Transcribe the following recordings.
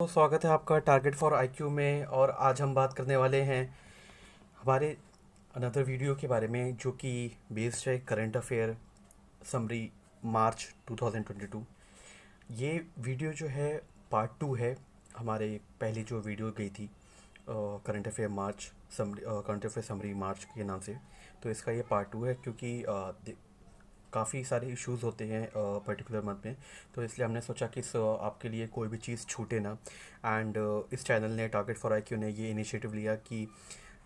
तो स्वागत है आपका टारगेट फॉर आईक्यू में। और आज हम बात करने वाले हैं हमारे अनदर वीडियो के बारे में, जो कि बेस्ड है करंट अफेयर समरी मार्च 2022। ये वीडियो जो है पार्ट 2 है। हमारे पहली जो वीडियो गई थी करंट अफेयर समरी मार्च के नाम से, तो इसका ये पार्ट 2 है, क्योंकि काफ़ी सारे इश्यूज़ होते हैं पर्टिकुलर मंथ में। तो इसलिए हमने सोचा कि आपके लिए कोई भी चीज़ छूटे ना। एंड इस चैनल ने, टारगेट फॉर आईक्यू ने, ये इनिशिएटिव लिया कि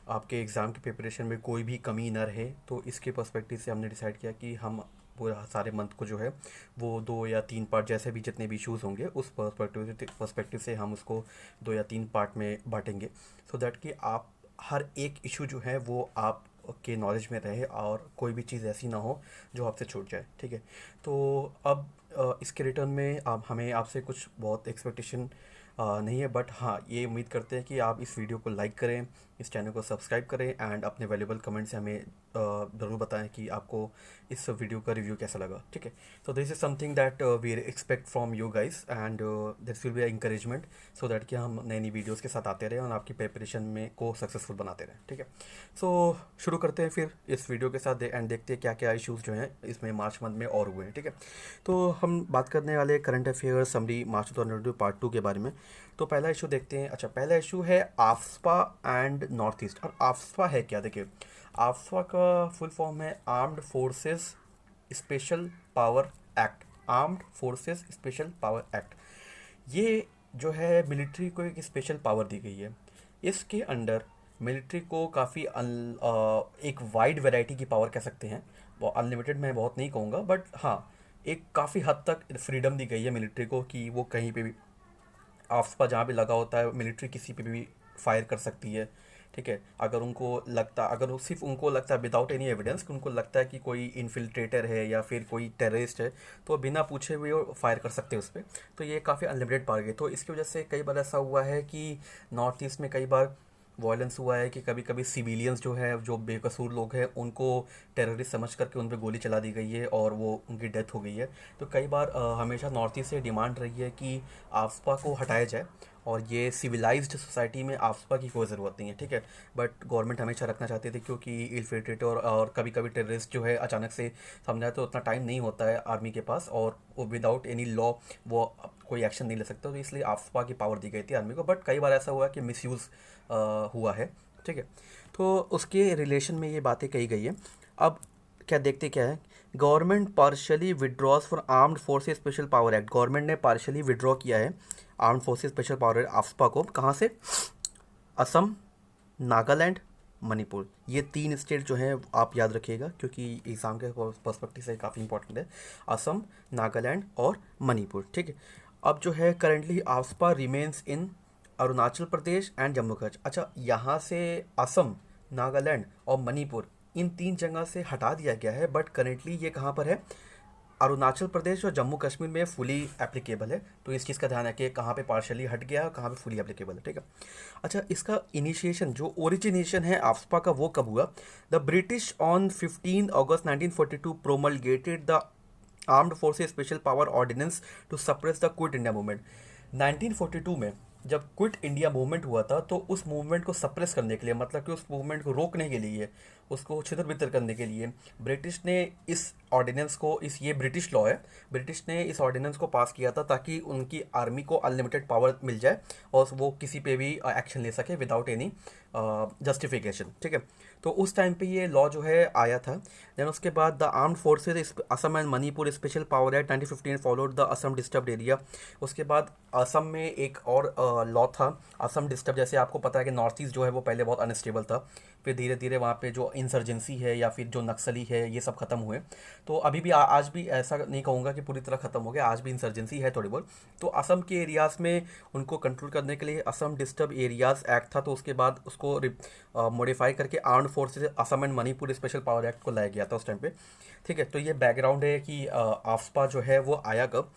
आपके एग्ज़ाम की प्रिपरेशन में कोई भी कमी ना रहे। तो इसके पर्सपेक्टिव से हमने डिसाइड किया कि हम पूरा सारे मंथ को जो है वो 2 या 3 पार्ट, जैसे भी जितने भी इश्यूज़ होंगे उस पर्सपेक्टिव से हम उसको 2 या 3 पार्ट में बांटेंगे, सो दैट कि आप हर एक इशू जो है वो आप के नॉलेज में रहे और कोई भी चीज़ ऐसी ना हो जो आपसे छूट जाए। ठीक है। तो अब इसके रिटर्न में आप हमें आपसे कुछ बहुत एक्सपेक्टेशन नहीं है, बट हाँ, ये उम्मीद करते हैं कि आप इस वीडियो को लाइक करें, इस चैनल को सब्सक्राइब करें एंड अपने वैल्यूबल कमेंट से हमें ज़रूर बताएं कि आपको इस वीडियो का रिव्यू कैसा लगा। ठीक है। तो this is something that we expect from you guys, and this will be encouragement, so that कि हम नई नई वीडियोज़ के साथ आते रहें और आपकी प्रिपरेशन में को सक्सेसफुल बनाते रहें। ठीक है। सो शुरू करते हैं फिर इस वीडियो के साथ एंड देखते हैं क्या क्या इश्यूज़ जो हैं इसमें मार्च मंथ में और हुए हैं। ठीक है। तो हम बात करने वाले करंट अफेयर समरी मार्च 2022 पार्ट 2 के बारे में। तो पहला इशू देखते हैं। अच्छा, पहला इशू है आफ्सपा एंड नॉर्थ ईस्ट। और आफ्सपा है क्या? देखिए, आफ्सपा का फुल फॉर्म है armed forces special power act. Armed forces special power act, ये जो है मिलिट्री को एक स्पेशल पावर दी गई है। इसके अंडर मिलिट्री को काफ़ी एक वाइड वैरायटी की पावर कह सकते हैं। वो अनलिमिटेड मैं बहुत नहीं कहूँगा, बट हाँ, एक काफ़ी हद तक फ्रीडम दी गई है मिलिट्री को कि वो कहीं पे भी आफ्सपा जहाँ भी लगा होता है, मिलिट्री किसी पे भी फायर कर सकती है। ठीक है। अगर वो सिर्फ उनको लगता है विदाउट एनी एविडेंस कि उनको लगता है कि कोई इन्फिल्ट्रेटर है या फिर कोई टेररिस्ट है, तो बिना पूछे हुए वो फायर कर सकते हैं उस पर। तो ये काफ़ी अनलिमिटेड पावर है। तो इसकी वजह से कई बार ऐसा हुआ है कि नॉर्थ ईस्ट में कई बार वायलेंस हुआ है कि कभी कभी सिविलियंस जो है, जो बेकसूर लोग हैं, उनको टेररिस्ट समझ करके उन पर गोली चला दी गई है और वो उनकी डेथ हो गई है। तो कई बार हमेशा नॉर्थ ईस्ट से डिमांड रही है कि आफ्सपा को हटाया जाए, और ये सिविलाइज्ड सोसाइटी में आफ्सपा की कोई ज़रूरत नहीं है। ठीक है। बट गवर्नमेंट हमेशा रखना चाहती थी, क्योंकि इन्फिल्ट्रेट और कभी कभी टेररिस्ट जो है अचानक से समझा, तो उतना टाइम नहीं होता है आर्मी के पास, और वो विदाउट एनी लॉ वो कोई एक्शन नहीं ले सकता। तो इसलिए आफ्सपा की पावर दी गई थी आर्मी को। बट कई बार ऐसा हुआ कि मिसयूज़ हुआ है। ठीक है। तो उसके रिलेशन में ये बातें कही गई है। अब क्या देखते क्या है, government partially withdraws for armed forces special power act. Government ने पार्शली विड्रॉ किया है armed forces special power act AFSPA को। कहाँ से? असम, नागालैंड, मणिपुर। ये 3 स्टेट जो हैं आप याद रखिएगा, क्योंकि एग्ज़ाम के पर्सपेक्टिव से काफ़ी इंपॉर्टेंट है। असम, नागालैंड और मणिपुर। ठीक है। अब जो है currently AFSPA remains in Arunachal Pradesh and Jammu Kashmir. अच्छा, यहाँ से असम, नागालैंड और मणिपुर, इन 3 जगह से हटा दिया गया है, बट करेंटली ये कहाँ पर है? अरुणाचल प्रदेश और जम्मू कश्मीर में फुली एप्लीकेबल है। तो इस चीज़ का ध्यान रखिए, कहाँ पे पार्शली हट गया है और कहाँ पे फुली एप्लीकेबल है। ठीक है। अच्छा, इसका इनिशिएशन, जो ओरिजिनेशन है आफ्सपा का, वो कब हुआ? The British on 15 August 1942 promulgated the armed forces special power ordinance to suppress the quit India movement. 1942 में जब क्विट इंडिया मूवमेंट हुआ था, तो उस मूवमेंट को सप्रेस करने के लिए, मतलब कि उस मूवमेंट को रोकने के लिए, उसको छितर बितर करने के लिए, ब्रिटिश ने इस ऑर्डिनेंस को, ये ब्रिटिश लॉ है, ब्रिटिश ने इस ऑर्डिनेंस को पास किया था ताकि उनकी आर्मी को अनलिमिटेड पावर मिल जाए और वो किसी पे भी एक्शन ले सके विदाउट एनी जस्टिफिकेशन। ठीक है। तो उस टाइम पे ये लॉ जो है आया था। देन उसके बाद the armed forces Assam and Manipur special power act 1915 followed the Assam disturbed area. उसके बाद असम में एक और लॉ था, असम डिस्टर्ब। जैसे आपको पता है कि नॉर्थ ईस्ट जो है वो पहले बहुत अनस्टेबल था, फिर धीरे धीरे वहाँ पे जो इंसर्जेंसी है या फिर जो नक्सली है, ये सब खत्म हुए। तो अभी भी आज भी ऐसा नहीं कहूँगा कि पूरी तरह खत्म हो गया, आज भी इंसर्जेंसी है थोड़ी बहुत। तो असम के एरियाज़ में उनको कंट्रोल करने के लिए असम डिस्टर्ब एरियाज़ एक्ट था। तो उसके बाद उसको मॉडिफाई करके armed forces Assam and Manipur special power act को लाया गया था उस टाइम पे। ठीक है। तो ये बैकग्राउंड है कि आफ्सपा जो है वो आया कब।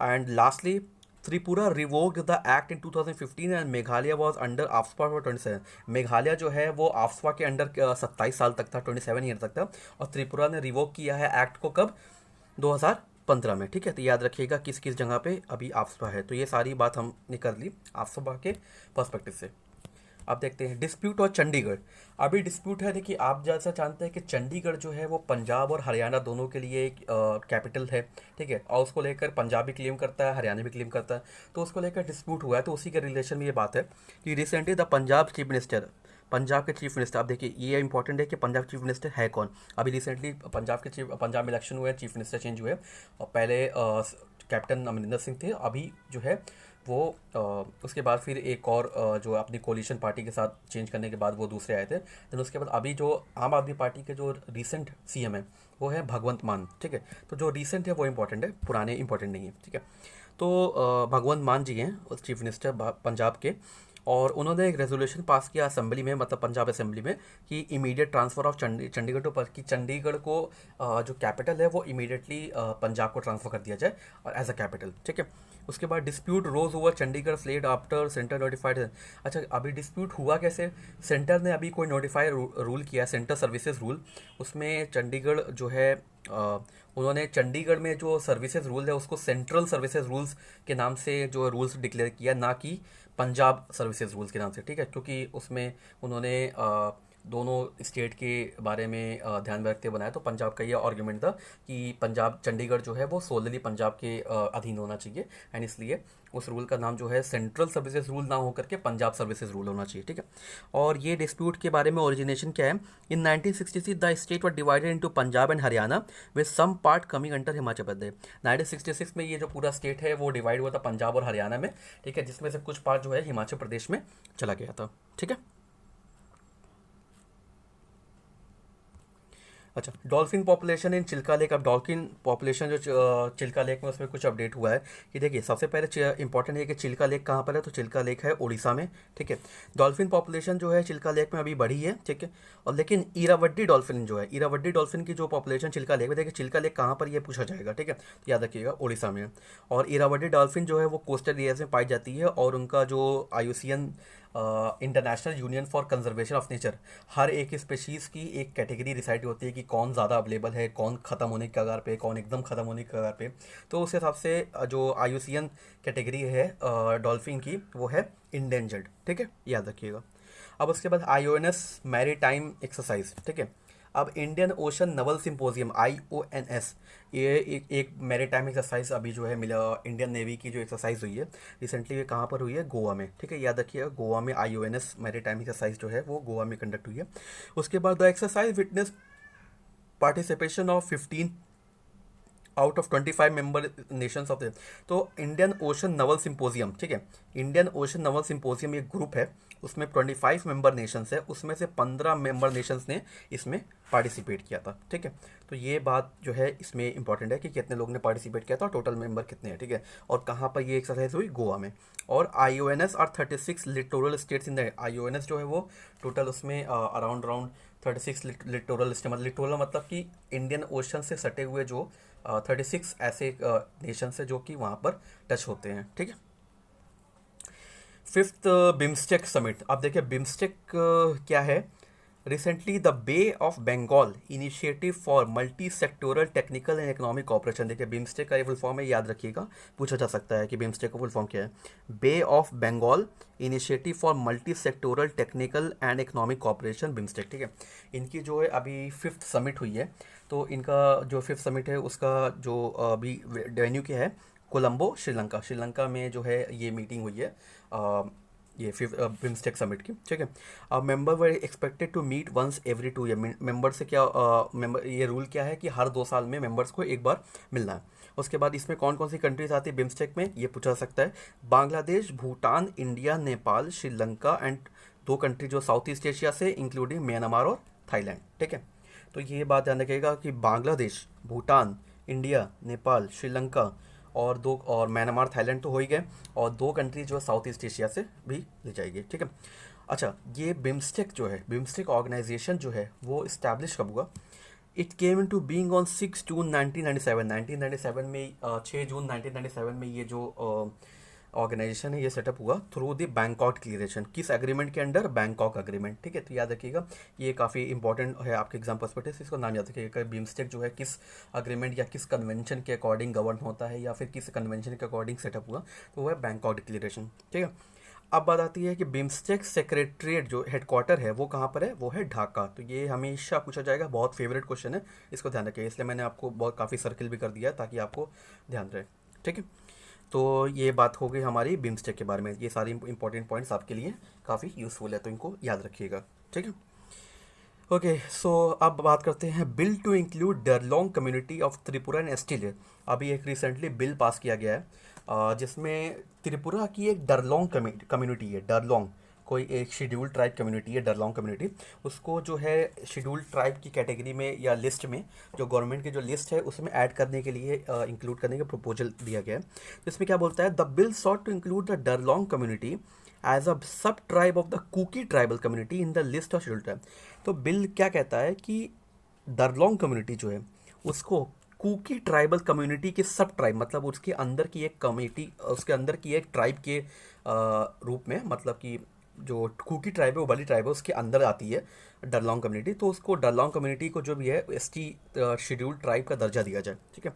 And lastly, Tripura revoked the act in 2015 and Meghalaya was under AFSPA for 27। Meghalaya जो है वो आफ्सपा के अंडर 27 साल तक था, 27 ईयर तक था। और त्रिपुरा ने रिवोक किया है एक्ट को कब? 2000 15 में, ठीक है। तो याद रखिएगा किस किस जगह पे अभी आफ्सपा है। तो ये सारी बात हमने कर ली आफ्सपा के पर्सपेक्टिव से। अब देखते हैं डिस्प्यूट और चंडीगढ़। अभी डिस्प्यूट है, देखिए आप जैसा जानते हैं कि चंडीगढ़ जो है वो पंजाब और हरियाणा दोनों के लिए एक कैपिटल है, ठीक है। और उसको लेकर पंजाब भी क्लेम करता है, हरियाणा भी क्लेम करता है, तो उसको लेकर डिस्प्यूट हुआ है। तो उसी के रिलेशन में ये बात है कि recently the Punjab chief minister, Punjab के चीफ मिनिस्टर, आप देखिए ये इंपॉर्टेंट है कि पंजाब चीफ मिनिस्टर है कौन। अभी रिसेंटली पंजाब में इलेक्शन हुए, चीफ मिनिस्टर चेंज हुए, और पहले कैप्टन अमरिंदर सिंह थे, अभी जो है वो उसके बाद फिर एक और जो अपनी कोलिशन पार्टी के साथ चेंज करने के बाद वो दूसरे आए थे। देन उसके बाद अभी जो आम आदमी पार्टी के जो रिसेंट सीएम है वो है भगवंत मान, ठीक है। तो जो रिसेंट है वो इंपॉर्टेंट है, पुराने इंपॉर्टेंट नहीं है, ठीक है। तो भगवंत मान जी हैं चीफ मिनिस्टर पंजाब के, और उन्होंने एक रेजोल्यूशन पास किया असेंबली में, मतलब पंजाब असेंबली में, कि immediate transfer of Chandigarh to, कि चंडीगढ़ को जो कैपिटल है वो इमीडिएटली पंजाब को ट्रांसफ़र कर दिया जाए और एज अ कैपिटल, ठीक है। उसके बाद dispute rose over Chandigarh flared after centre notified. अच्छा, अभी डिस्प्यूट हुआ कैसे? सेंटर ने अभी कोई नोटिफाई रूल किया, सेंटर सर्विसेज रूल, उसमें चंडीगढ़ जो है उन्होंने चंडीगढ़ में जो सर्विसेज रूल है उसको सेंट्रल सर्विसेज रूल्स के नाम से जो रूल्स डिक्लेयर किया, ना कि पंजाब सर्विसेज रूल्स के नाम से, ठीक है। क्योंकि उसमें उन्होंने दोनों स्टेट के बारे में ध्यान में रखते बनाया। तो पंजाब का ये आर्ग्यूमेंट था कि पंजाब चंडीगढ़ जो है वो सोलली पंजाब के अधीन होना चाहिए, एंड इसलिए उस रूल का नाम जो है सेंट्रल सर्विसेज रूल ना होकर के पंजाब सर्विसेज रूल होना चाहिए, ठीक है। और ये डिस्प्यूट के बारे में ओरिजिनेशन क्या है? In 1966 the state were divided into Punjab and Haryana with some part coming under Himachal Pradesh. 1966 में ये जो पूरा स्टेट है वो डिवाइड हुआ था पंजाब और हरियाणा में, ठीक है, जिसमें से कुछ पार्ट जो है हिमाचल प्रदेश में चला गया था, ठीक है। अच्छा, dolphin population in Chilka lake. अब डॉल्फिन पॉपुलेशन जो चिल्का लेक में, उसमें कुछ अपडेट हुआ है कि देखिए सबसे पहले इंपॉर्टेंट है कि चिल्का लेक कहाँ पर है, तो चिल्का लेक है उड़ीसा में, ठीक है। डॉल्फिन पॉपुलेशन जो है चिल्का लेक में अभी बढ़ी है, ठीक है। और लेकिन इरावड्डी डॉल्फिन जो है, इरावड्डी डॉल्फिन की जो पॉपुलेशन चिल्का लेक में, देखिए चिल्का लेक कहाँ पर ये पूछा जाएगा, ठीक है, तो याद रखिएगा उड़ीसा में है। और इरावड्डी डॉल्फिन जो है वो कोस्टल एरियाज में पाई जाती है, और उनका जो IUCN International Union for Conservation of Nature, हर एक स्पेशीज़ की एक कैटेगरी डिसाइड होती है कि कौन ज़्यादा अवेलेबल है, कौन ख़त्म होने के कगार पे, कौन एकदम ख़त्म होने के कगार पे। तो उस हिसाब से जो IUCN कैटेगरी है डॉल्फिन की वो है इंडेंजर्ड, ठीक है, याद रखिएगा। अब उसके बाद IONS मैरीटाइम एक्सरसाइज, ठीक है। अब Indian ocean Naval symposium IONS, ये एक मैरीटाइम एक्सरसाइज अभी जो है मिला, इंडियन नेवी की जो एक्सरसाइज हुई है रिसेंटली, ये कहाँ पर हुई है? गोवा में, ठीक है, याद रखिएगा गोवा में IONS मैरीटाइम एक्सरसाइज जो है वो गोवा में कंडक्ट हुई है। उसके बाद the exercise witness participation of 15 out of 25 member Nations of the, तो इंडियन ओशन नवल सिंपोजियम, ठीक है, इंडियन ओशन नवल सिंपोजियम एक ग्रुप है, उसमें 25 मेंबर नेशंस है, उसमें से 15 मेंबर नेशंस ने इसमें पार्टिसिपेट किया था, ठीक है। तो ये बात जो है इसमें इंपॉर्टेंट है कि कितने लोगों ने पार्टिसिपेट किया था और टोटल मेंबर कितने हैं, ठीक है। और कहाँ पर ये एक्सरसाइज हुई? गोवा में। और IONS और 36 littoral states in the, IONS जो है वो टोटल उसमें अराउंड 36 लिटोरल स्टेट, मतलब लिटोरल मतलब कि इंडियन ओशन से सटे हुए जो 36 ऐसे नेशंस है जो कि वहाँ पर टच होते हैं, ठीक है। फिफ्थ बिम्स्टेक समिट। अब देखिए बिम्स्टेक क्या है? Recently the Bay of Bengal initiative for multi sectoral technical and economic cooperation. देखिए बिम्स्टेक का ये फुल फॉर्म है, याद रखिएगा, पूछा जा सकता है कि बिम्स्टेक का फुल फॉर्म क्या है। Bay of Bengal initiative for multi sectoral technical and economic cooperation, BIMSTEC, ठीक है। इनकी जो है अभी 5th समिट हुई है, तो इनका जो 5th समिट है उसका जो अभी वेन्यू क्या है? कोलंबो, श्रीलंका। श्रीलंका में जो है ये मीटिंग हुई है ये बिम्स्टेक समिट की, ठीक है। Member were expected to meet once every 2 year. Member से क्या मेंबर, ये रूल क्या है कि हर 2 साल में मेंबर्स को एक बार मिलना है। उसके बाद इसमें कौन कौन सी कंट्रीज आती है बिम्स्टेक में, ये पूछा सकता है। Bangladesh, Bhutan, India, Nepal, Sri Lanka and 2 country जो साउथ ईस्ट एशिया से, इंक्लूडिंग म्यांमार और थाईलैंड, ठीक है। तो ये बात ध्यान रखिएगा कि बांग्लादेश, भूटान, इंडिया, नेपाल, श्रीलंका और 2 और म्यांमार, थाईलैंड तो हो ही गए, और 2 कंट्री जो साउथ ईस्ट एशिया से भी ले जाएगी, ठीक है। अच्छा, ये बिम्स्टेक जो है, बिम्स्टेक ऑर्गेनाइजेशन जो है वो इस्टेब्लिश कब हुआ? It came into being on 6 June 1997। 1997 में 6 जून 1997 में ये जो ऑर्गेनाइजेशन है ये सेटअप हुआ थ्रू द बैंकॉक डिक्लेरेशन। किस एग्रीमेंट के अंडर? Bangkok agreement. ठीक है, तो याद रखिएगा ये काफ़ी इंपॉर्टेंट है आपके एग्जाम पर्सपेक्टिव से, इसको नाम याद रखिएगा। बिम्स्टेक जो है किस एग्रीमेंट या किस कन्वेंशन के अकॉर्डिंग गवर्न होता है या फिर किस कन्वेंशन के अकॉर्डिंग सेटअप हुआ, तो वो है बैंकॉक डिक्लेरेशन। ठीक है, अब बात आती है कि बिम्स्टेक सेक्रेटरीट जो हेडक्वार्टर है वो कहाँ पर है? वो है ढाका। तो ये हमेशा पूछा जाएगा, बहुत फेवरेट क्वेश्चन है, इसको ध्यान रखिए, इसलिए मैंने आपको बहुत काफ़ी सर्किल भी कर दिया है ताकि आपको ध्यान रहे। ठीक है, तो ये बात हो गई हमारी बिम्स्टेक के बारे में। ये सारी इंपॉर्टेंट पॉइंट्स आपके लिए काफ़ी यूज़फुल है, तो इनको याद रखिएगा। ठीक है, ओके सो अब बात करते हैं bill to include Darlong community of Tripura and एस्टिल। अभी एक रिसेंटली बिल पास किया गया है जिसमें त्रिपुरा की एक डरलोंग कम्युनिटी है। डरलोंग कोई एक शेड्यूल्ड ट्राइब कम्युनिटी है, डरलोंग कम्युनिटी, उसको जो है शेड्यूल्ड ट्राइब की कैटेगरी में या लिस्ट में, जो गवर्नमेंट की जो लिस्ट है उसमें ऐड करने के लिए इंक्लूड करने का प्रपोजल दिया गया है। तो इसमें क्या बोलता है? The bill sought to include the Darlong community as a sub tribe of the Kuki tribal community in the list of scheduled tribe. तो बिल क्या कहता है कि डरलोंग कम्युनिटी जो है उसको कुकी ट्राइबल कम्युनिटी के सब ट्राइब, मतलब उसके अंदर की एक कम्युनिटी, उसके अंदर की एक ट्राइब के रूप में, मतलब कि जो कुकी ट्राइब है वो बड़ी ट्राइब है उसके अंदर आती है डरलोंग कम्युनिटी, तो उसको डरलोंग कम्युनिटी को जो भी है एसटी शेड्यूल्ड ट्राइब का दर्जा दिया जाए। ठीक है,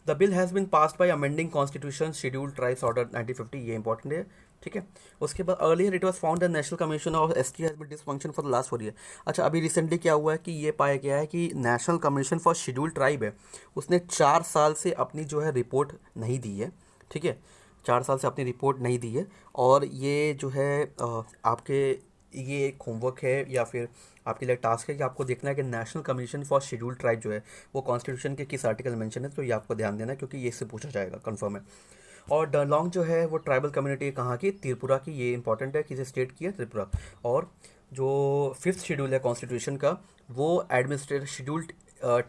the bill has been passed by amending constitution scheduled tribes order 1950, ये इंपॉर्टेंट है। ठीक है, उसके बाद earlier it was found the national commission of ST has been dysfunction for the last 4 year. अच्छा, अभी रिसेंटली क्या हुआ है कि ये पाया गया है कि national commission for scheduled tribe है, उसने 4 साल से अपनी जो है रिपोर्ट नहीं दी है। ठीक है, 4 साल से अपनी रिपोर्ट नहीं दी है, और ये जो है आपके ये एक होमवर्क है या फिर आपके लिए टास्क है कि आपको देखना है कि national commission for scheduled tribe जो है वो कॉन्स्टिट्यूशन के किस आर्टिकल मेंशन है, तो ये आपको ध्यान देना है क्योंकि ये इससे पूछा जाएगा, कंफर्म है। और डरलोंग जो है वो ट्राइबल कम्युनिटी कहाँ की? त्रिपुरा की। ये इंपॉर्टेंट है, किसी स्टेट की है? त्रिपुरा। और जो 5th शेड्यूल है कॉन्स्टिट्यूशन का, वो एडमिनिस्ट्रेट शेड्यूल्ड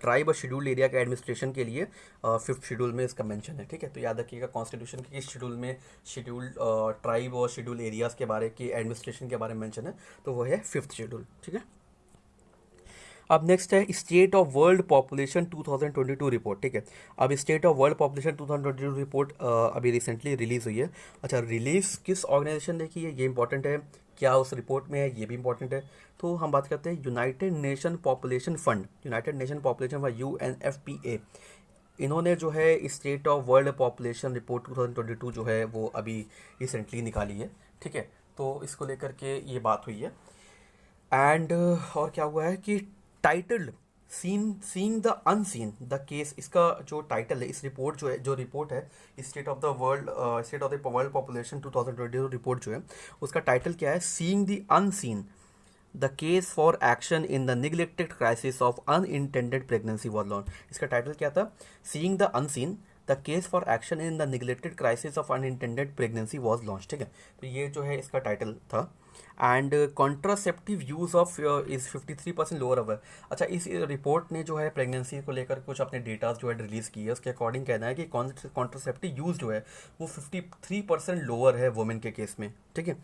ट्राइब और शेड्यूल्ड एरिया के एडमिनिस्ट्रेशन के लिए 5th शेड्यूल में इसका मेंशन है। ठीक है, तो याद रखिएगा कॉन्स्टिट्यूशन के किस शेड्यूल में शेड्यूल्ड ट्राइब और शेड्यूल एरियाज़ के बारे की एडमिनिस्ट्रेशन के बारे में मेंशन है, तो वो है 5th शेड्यूल। ठीक है, अब नेक्स्ट है state of world population 2022 report. ठीक है, अब state of world population 2022 report अभी रिसेंटली रिलीज़ हुई है। अच्छा, रिलीज़ किस ऑर्गेनाइजेशन ने की है ये इंपॉर्टेंट है, क्या उस रिपोर्ट में है ये भी इंपॉर्टेंट है। तो हम बात करते हैं United nation population fund, United nation population fund UNFPA, इन्होंने जो है state of world population report 2022 जो है वो अभी रिसेंटली निकाली है। ठीक है, तो इसको लेकर के ये बात हुई है। एंड और क्या हुआ है कि titled seeing the unseen the case, इसका जो टाइटल है इस रिपोर्ट जो है, जो रिपोर्ट है state of the world population 2022 report जो है उसका टाइटल क्या है? Seeing the unseen the case for action in the neglected crisis of unintended pregnancy was launch. इसका टाइटल क्या था? Seeing the unseen the case for action in the neglected crisis of unintended pregnancy was launch. ठीक है, तो ये जो है इसका टाइटल था। And contraceptive use of is 53% lower अवर। अच्छा, इस रिपोर्ट ने जो है प्रेगनेंसी को लेकर कुछ अपने डेटाज जो है रिलीज़ किए, उसके अकॉर्डिंग कहना है कि कॉन्ट्रासेप्टिव यूज़ जो है वो 53% लोअर है वुमेन के केस में। ठीक है,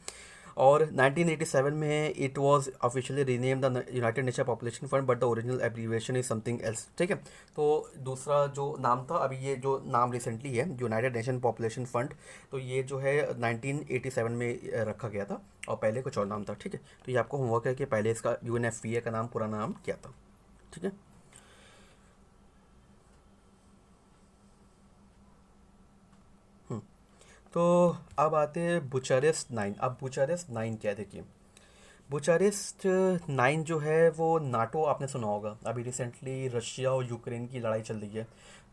और 1987 में it was officially rename the United nation population fund but the original abbreviation is something else. ठीक है, तो दूसरा जो नाम था, अभी ये जो नाम रिसेंटली है यूनाइटेड नेशन पॉपुलेशन फंड, तो ये जो है 1987 में रखा गया था और पहले कुछ और नाम था। ठीक है, तो ये आपको होमवर्क है कि पहले इसका UNFPA का नाम, पूरा नाम क्या था। ठीक है, तो अब आते हैं बुचारेस्ट 9। अब बुचारेस्ट 9 क्या है? देखिए, बुचारेस्ट 9 जो है वो नाटो, आपने सुना होगा, अभी रिसेंटली रशिया और यूक्रेन की लड़ाई चल रही है,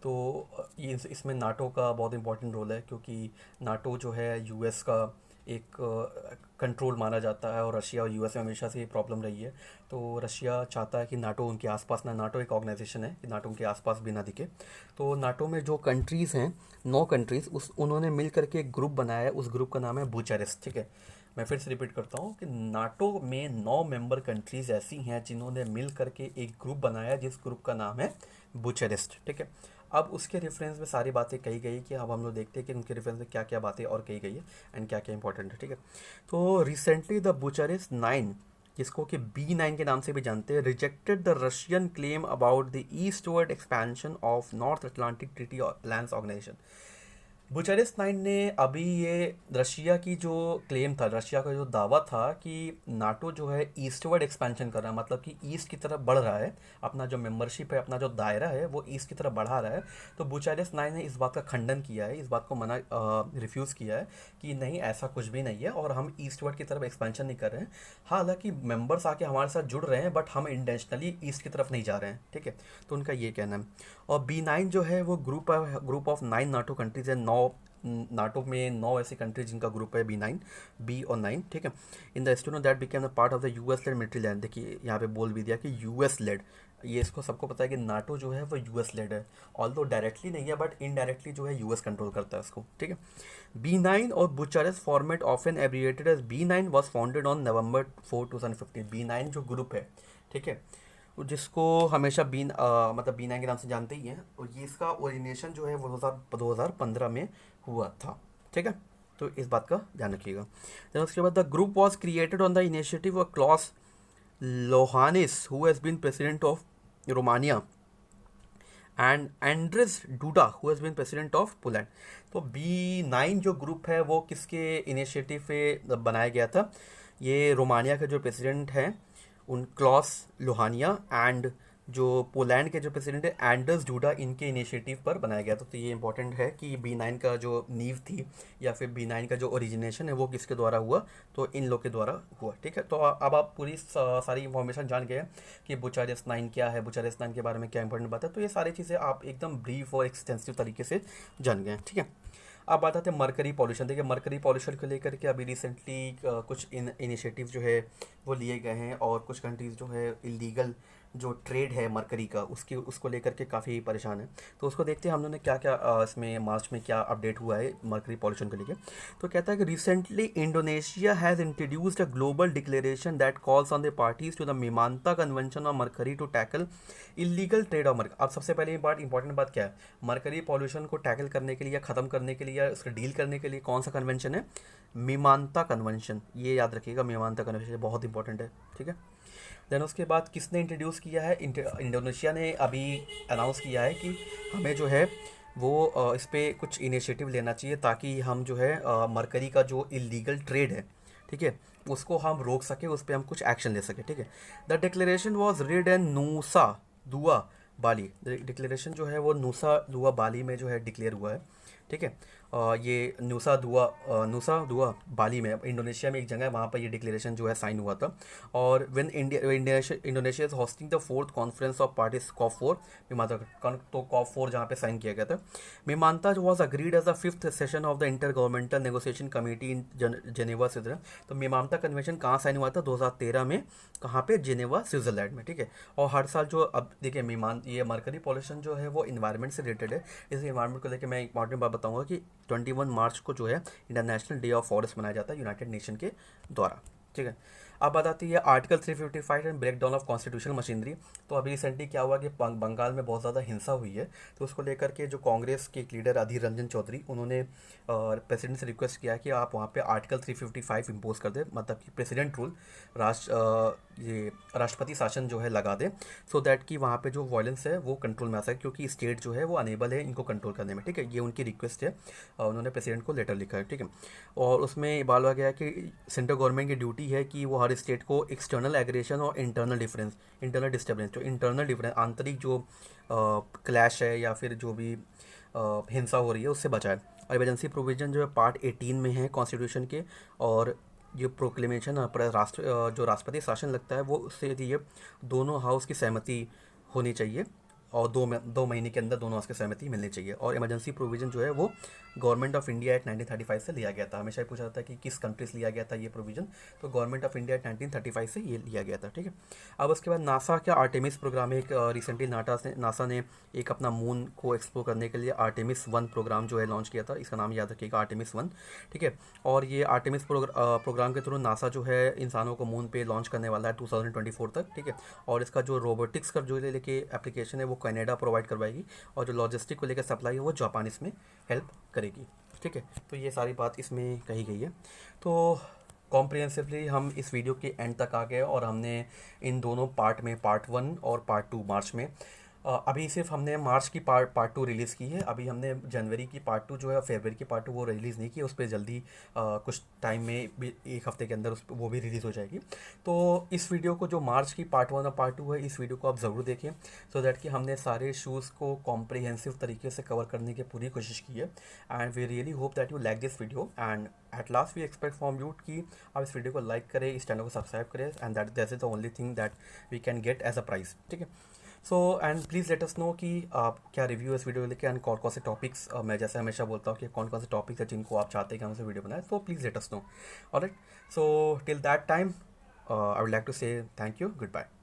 तो ये इसमें नाटो का बहुत इंपॉर्टेंट रोल है क्योंकि नाटो जो है US का एक कंट्रोल माना जाता है और रशिया और US में हमेशा से ये प्रॉब्लम रही है। तो रशिया चाहता है कि नाटो उनके आसपास ना, नाटो एक ऑर्गेनाइजेशन है कि नाटो उनके आसपास भी ना दिखे। तो नाटो में जो कंट्रीज़ हैं, 9 कंट्रीज़, उन्होंने मिल करके एक ग्रुप बनाया है, उस ग्रुप का नाम है बुचारेस्ट। ठीक है, मैं फिर से रिपीट करता हूँ कि नाटो में 9 मेंबर कंट्रीज़ ऐसी हैं जिन्होंने मिल करके एक ग्रुप बनाया है जिस ग्रुप का नाम है बुचारेस्ट। ठीक है, अब उसके रेफरेंस में सारी बातें कही गई कि अब हम लोग देखते हैं कि उनके रेफरेंस में क्या क्या बातें और कही गई है एंड क्या क्या इंपॉर्टेंट है। ठीक है, तो रिसेंटली द बुचारेस्ट 9, जिसको कि B9 के नाम से भी जानते हैं, rejected the Russian claim about the eastward expansion of North Atlantic Treaty Alliance Organization. Bucharest nine ने अभी ये रशिया की जो क्लेम था, रशिया का जो दावा था कि नाटो जो है ईस्टवर्ड एक्सपेंशन कर रहा है, मतलब कि ईस्ट की तरफ बढ़ रहा है, अपना जो मेंबरशिप है, अपना जो दायरा है वो ईस्ट की तरफ बढ़ा रहा है। तो बुचारेस्ट नाइन ने इस बात का खंडन किया है, इस बात को मना रिफ्यूज़ किया है कि नहीं, ऐसा कुछ भी नहीं है और हम ईस्टवर्ड की तरफ एक्सपेंशन नहीं कर रहे हैं। हालांकि मेंबर्स आके हमारे साथ जुड़ रहे हैं, बट हम इंटेंशनली ईस्ट की तरफ नहीं जा रहे हैं, ठीक है। तो उनका ये कहना है। और B9 जो है वो ग्रुप ऑफ 9 नाटो कंट्रीज है। 9 नाटो में 9 ऐसी कंट्रीज जिनका ग्रुप है B9, बी और 9, ठीक है। In the Estonia that became the part of the US led military land. देखिए यहाँ पे बोल भी दिया कि यूएस लेड, ये इसको सबको पता है कि नाटो जो है वो यूएस लेड है, ऑल्दो डायरेक्टली नहीं है बट इनडायरेक्टली जो है यूएस कंट्रोल करता है उसको, ठीक है। B9 और Bucharest format often abbreviated as B9 was founded on November 4, 2015। B9 जो ग्रुप है, ठीक है, जिसको हमेशा मतलब B9 के नाम से जानते ही हैं, और ये इसका ओरिजिनेशन जो है वो 2015 में हुआ था, ठीक है। तो इस बात का ध्यान रखिएगा। देन उसके बाद the group was created on the initiative of Klaus Iohannis who has been president of Romania and Andrzej Duda who has been president of Poland. तो B9 जो ग्रुप है वो किसके इनिशिएटिव पे बनाया गया था? ये रोमानिया के जो प्रेसिडेंट हैं उन क्लॉस लोहानिया एंड जो पोलैंड के जो प्रेसिडेंट है एंडर्स डूडा, इनके इनिशिएटिव पर बनाया गया था। तो ये इंपॉर्टेंट है कि B9 का जो नींव थी या फिर B9 का जो ओरिजिनेशन है वो किसके द्वारा हुआ? तो इन लोग के द्वारा हुआ, ठीक है। तो अब आप पूरी सारी इंफॉर्मेशन जान गए हैं कि बुचारेस्ट नाइन क्या है, बुचारेस्ट नाइन के बारे में क्या इंपॉर्टेंट बात है। तो ये सारी चीज़ें आप एकदम ब्रीफ और एक्सटेंसिव तरीके से जान गए हैं, ठीक है। अब बात आते हैं मरकरी पॉल्यूशन। देखिए मरकरी पॉल्यूशन को लेकर के अभी रिसेंटली कुछ इनिशिएटिव जो है वो लिए गए हैं, और कुछ कंट्रीज़ जो है इलीगल जो ट्रेड है मरकरी का उसको लेकर के काफ़ी परेशान है। तो उसको देखते हैं हम लोगों ने क्या क्या इसमें मार्च में क्या अपडेट हुआ है मरकरी पॉल्यूशन को लेकर। तो कहता है कि recently Indonesia has introduced a global declaration that calls on the parties to the Minamata convention on mercury to tackle illegal trade of mercury. अब सबसे पहले इंपॉर्टेंट बात क्या है? मरकरी पॉल्यूशन को टैकल करने के लिए या ख़त्म करने के लिए या उसको डील करने के लिए कौन सा कन्वेंशन है? मीमांता कन्वेंशन। ये याद रखिएगा, मीमांता कन्वेंशन बहुत इंपॉर्टेंट है, ठीक है। देन उसके बाद किसने इंट्रोड्यूस किया है? इंडोनेशिया ने अभी अनाउंस किया है कि हमें जो है वो इस पर कुछ इनिशिएटिव लेना चाहिए ताकि हम जो है मरकरी का जो इलीगल ट्रेड है, ठीक है, उसको हम रोक सके, उस पर हम कुछ एक्शन ले सके, ठीक है। The declaration was read in नूसा दुआ बाली। डिक्लेरेशन जो है वो नूसा दुआ बाली में जो है डिक्लेयर हुआ है, ठीक है। ये नूसा दुआ बाली में, इंडोनेशिया में एक जगह है, वहाँ पर ये डिक्लेरेशन जो है साइन हुआ था। और when Indonesia is hosting the 4th conference of parties COP4 Minamata, तो COP4 जहाँ पे साइन किया गया था। Minamata was agreed as the 5th session of the intergovernmental negotiation committee in Geneva Switzerland. तो मीमांता कन्वेंशन कहाँ sign हुआ था? 2013 में। कहाँ पे? जेनेवा स्विट्जरलैंड में, ठीक है। और हर साल जो, अब देखिए ये मरकरी पॉल्यूशन जो है वो इन्वायरमेंट से रिलेटेड है। इस इन्वायरमेंट को लेकर मैं इंपॉर्टेंट बात बताऊंगा कि 21 मार्च को जो है इंटरनेशनल डे ऑफ फॉरेस्ट मनाया जाता है यूनाइटेड नेशन के द्वारा, ठीक है। अब बात आती है article 355 and break down of constitutional machinery. तो अभी रिसेंटली क्या हुआ कि बंगाल में बहुत ज़्यादा हिंसा हुई है, तो उसको लेकर के जो कांग्रेस के एक लीडर अधीर रंजन चौधरी, उन्होंने प्रेसिडेंट से रिक्वेस्ट किया कि आप वहाँ पे आर्टिकल 355 इम्पोज कर दें, मतलब कि प्रेसिडेंट रूल, ये राष्ट्रपति शासन जो है लगा दें, सो दैट कि वहाँ पे जो वायलेंस है वो कंट्रोल में आ सके, क्योंकि स्टेट जो है वो अनेबल है इनको कंट्रोल करने में, ठीक है। ये उनकी रिक्वेस्ट है, उन्होंने प्रेसिडेंट को लेटर लिखा है, ठीक है। और उसमें बोला गया कि सेंट्रल गवर्नमेंट की ड्यूटी है कि वो हर स्टेट को एक्सटर्नल एग्रेशन और इंटरनल डिस्टर्बेंस, जो इंटरनल डिफरेंस, आंतरिक जो क्लैश है या फिर जो भी हिंसा हो रही है उससे बचाए। और इमरजेंसी प्रोविजन जो है पार्ट 18 में है कॉन्स्टिट्यूशन के, और जो प्रोक्लेमेशन जो राष्ट्रपति शासन लगता है वो उससे ये दोनों हाउस की सहमति होनी चाहिए, और 2 महीने के अंदर दोनों हाउस की सहमति मिलनी चाहिए। और इमरजेंसी प्रोविज़न जो है वो गवर्नमेंट ऑफ इंडिया एक्ट 1935 से लिया गया था। हमेशा ये पूछा जाता है कि किस कंट्री से लिया गया था ये प्रोविज़न, तो गवर्नमेंट ऑफ इंडिया एक्ट 1935 से ये लिया गया था, ठीक है। अब उसके बाद नासा का आर्टेमिस प्रोग्राम, एक रिसेंटली नासा ने एक अपना मून को एक्सप्लोर करने के लिए आर्टेमिस 1 प्रोग्राम जो है लॉन्च किया था। इसका नाम याद रखिएगा, आर्टेमिस 1, ठीक है। और ये आर्टेमिस प्रोग्राम के थ्रू नासा जो है इंसानों को मून पे लॉन्च करने वाला है 2024 तक, ठीक है। और इसका जो रोबोटिक्स का जो लेके एप्लीकेशन है वो कनाडा प्रोवाइड करवाएगी, और जो लॉजिस्टिक को लेकर सप्लाई है वो जापान इसमें हेल्प करेगी, ठीक है। तो ये सारी बात इसमें कही गई है। तो कॉम्प्रिहेंसिवली हम इस वीडियो के एंड तक आ गए, और हमने इन दोनों पार्ट में, पार्ट 1 और पार्ट 2 मार्च में अभी सिर्फ हमने मार्च की पार्ट टू रिलीज़ की है। अभी हमने जनवरी की पार्ट टू जो है, फरवरी की पार्ट टू वो रिलीज़ नहीं की। उस पर जल्दी कुछ टाइम में भी, एक हफ्ते के अंदर वो भी रिलीज़ हो जाएगी। तो इस वीडियो को, जो मार्च की पार्ट वन और पार्ट टू है, इस वीडियो को आप ज़रूर देखें, सो दैट कि हमने सारे इशूज़ को कॉम्प्रिहेंसिव तरीके से कवर करने की पूरी कोशिश की है। And we really hope that you like this video, and at last we expect from you कि आप इस वीडियो को लाइक करें, इस चैनल को सब्सक्राइब करें, and that is the only thing that we can get as a prize. ठीक है। So and please let us know कि आप क्या रिव्यू इस वीडियो लेके, एंड कौन कौन से टॉपिक्स, मैं जैसे हमेशा बोलता हूँ कि कौन कौन से टॉपिक्स हैं जिनको आप चाहते हैं कि हमसे वीडियो बनाए, तो please let us know. Alright, so till that time I would like to say thank you, good bye.